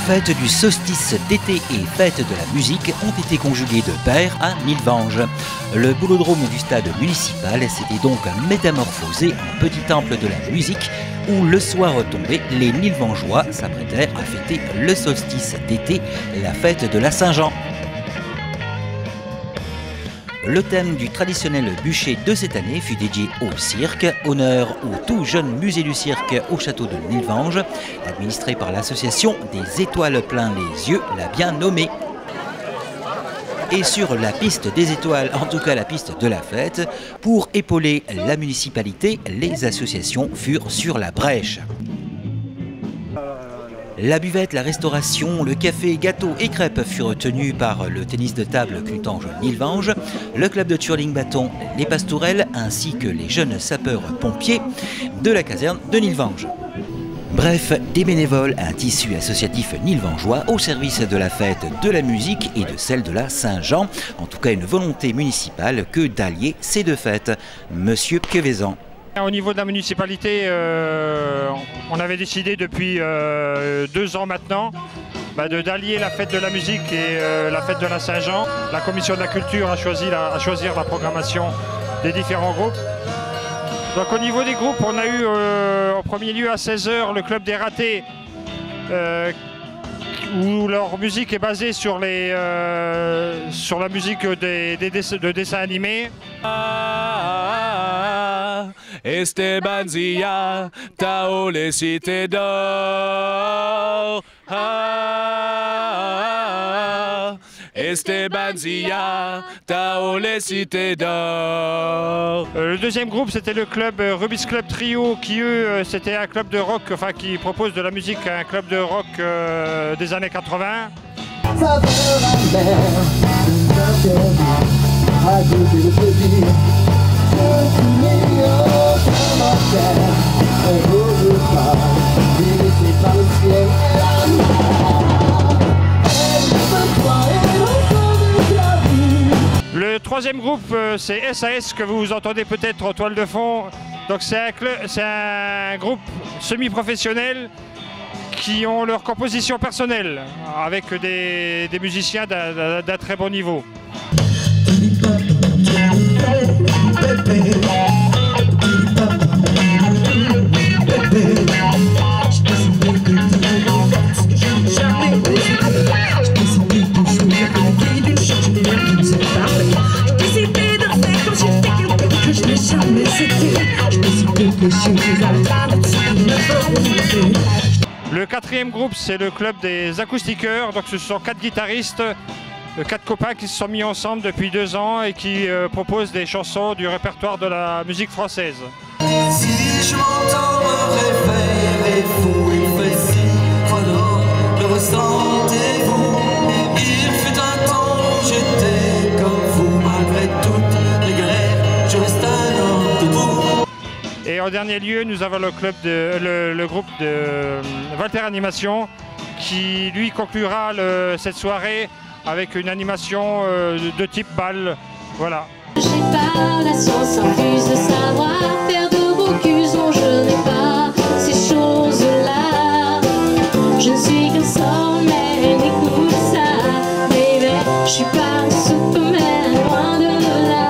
Fête du solstice d'été et fête de la musique ont été conjuguées de pair à Nilvange. Le boulodrome du stade municipal s'était donc métamorphosé en petit temple de la musique où le soir tombé, les Nilvangeois s'apprêtèrent à fêter le solstice d'été, la fête de la Saint-Jean. Le thème du traditionnel bûcher de cette année fut dédié au cirque, honneur au tout jeune musée du cirque au château de Nilvange, administré par l'association des Étoiles plein les yeux, l'a bien nommé. Et sur la piste des étoiles, en tout cas la piste de la fête, pour épauler la municipalité, les associations furent sur la brèche. La buvette, la restauration, le café, gâteaux et crêpes furent tenus par le tennis de table Clutange Nilvange, le club de twirling bâton Les Pastourelles ainsi que les jeunes sapeurs-pompiers de la caserne de Nilvange. Bref, des bénévoles, un tissu associatif nilvangeois au service de la fête de la musique et de celle de la Saint-Jean. En tout cas, une volonté municipale que d'allier ces deux fêtes. Monsieur Quevezan. Au niveau de la municipalité, on avait décidé depuis 2 ans maintenant d'allier la fête de la musique et la fête de la Saint-Jean. La commission de la culture a choisi la programmation des différents groupes. Donc au niveau des groupes, on a eu en premier lieu à 16 h le club des ratés où leur musique est basée sur la musique de dessins animés. Esteban Zia, Tao les cités d'or. Esteban Zia, Tao les cités d'or. Le deuxième groupe, c'était le club Rubis Club Trio, qui eux, c'était un club de rock, enfin qui propose de la musique, un club de rock des années 80. Le troisième groupe, c'est SAS, que vous entendez peut-être en toile de fond. Donc c'est un groupe semi-professionnel qui ont leur composition personnelle, avec des musiciens d'un très bon niveau. Le quatrième groupe, c'est le club des acoustiqueurs. Donc ce sont 4 guitaristes, 4 copains qui se sont mis ensemble depuis 2 ans et qui proposent des chansons du répertoire de la musique française. Si je m'entends me réveiller fou, il fait si froid, le ressentez-vous? Il fut un temps où j'étais comme vous, malgré toutes les galères, je reste un homme debout. Et en dernier lieu, nous avons le groupe de Walter Animation qui lui conclura cette soirée avec une animation de type bal. Voilà. J'ai pas la science infuse de savoir faire de beaux culs, non je n'ai pas ces choses-là. Je ne suis qu'un sommeil, écoute ça, baby. Je suis pas Superman, loin de là.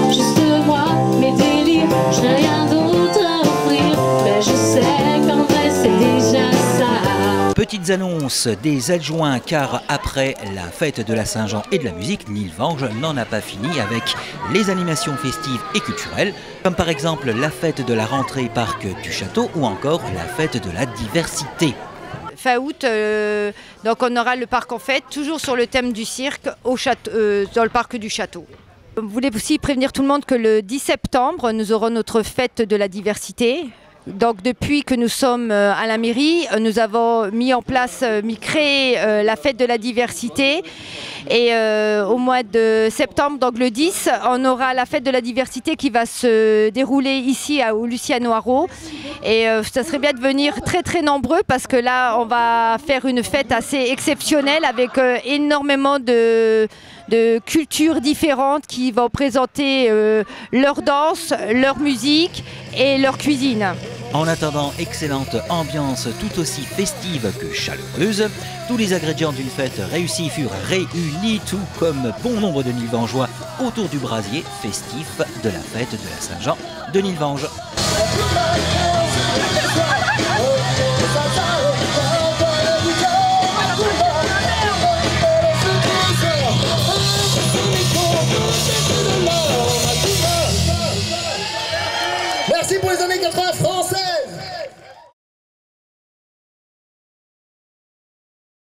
Juste moi, mes délires, je n'ai rien d'autre à offrir. Mais je sais qu'en vrai c'est déjà ça. Petites annonces des adjoints car après la fête de la Saint-Jean et de la musique, Nilvange n'en a pas fini avec les animations festives et culturelles, comme par exemple la fête de la rentrée parc du château ou encore la fête de la diversité. Fin août, donc on aura le parc en fête, toujours sur le thème du cirque au château, dans le parc du château. Je voulais aussi prévenir tout le monde que le 10 septembre, nous aurons notre fête de la diversité. Donc depuis que nous sommes à la mairie, nous avons créé la fête de la diversité. Et au mois de septembre, donc le 10, on aura la fête de la diversité qui va se dérouler ici au Luciano Haro. Et ça serait bien de venir très très nombreux parce que là, on va faire une fête assez exceptionnelle avec énormément de cultures différentes qui vont présenter leur danse, leur musique et leur cuisine. En attendant, excellente ambiance tout aussi festive que chaleureuse. Tous les ingrédients d'une fête réussie furent réunis, tout comme bon nombre de Nilvangeois autour du brasier festif de la fête de la Saint-Jean de Nilvange.